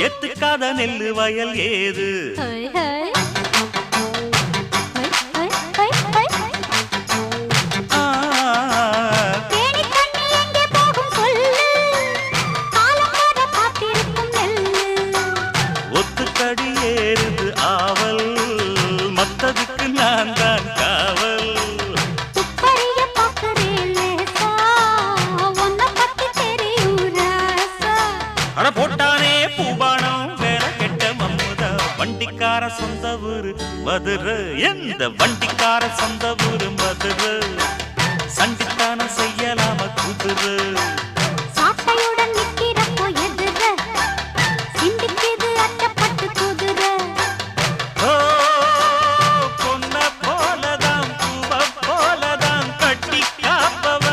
எத்துக்காத நெல்லு வயல் ஏது ஒத்துக்கடி ஏறுது ஆவல் மத்ததுக்கு நான் தான் காவல் அட போட்டானே பூபானம் வேற கெட்ட மம்முதா வண்டிக்கார சொந்த ஊரு மதுரை எந்த வண்டிக்கார சொந்த ஊரு மதுரை சண்டித்தான செய்யலாம குதிரை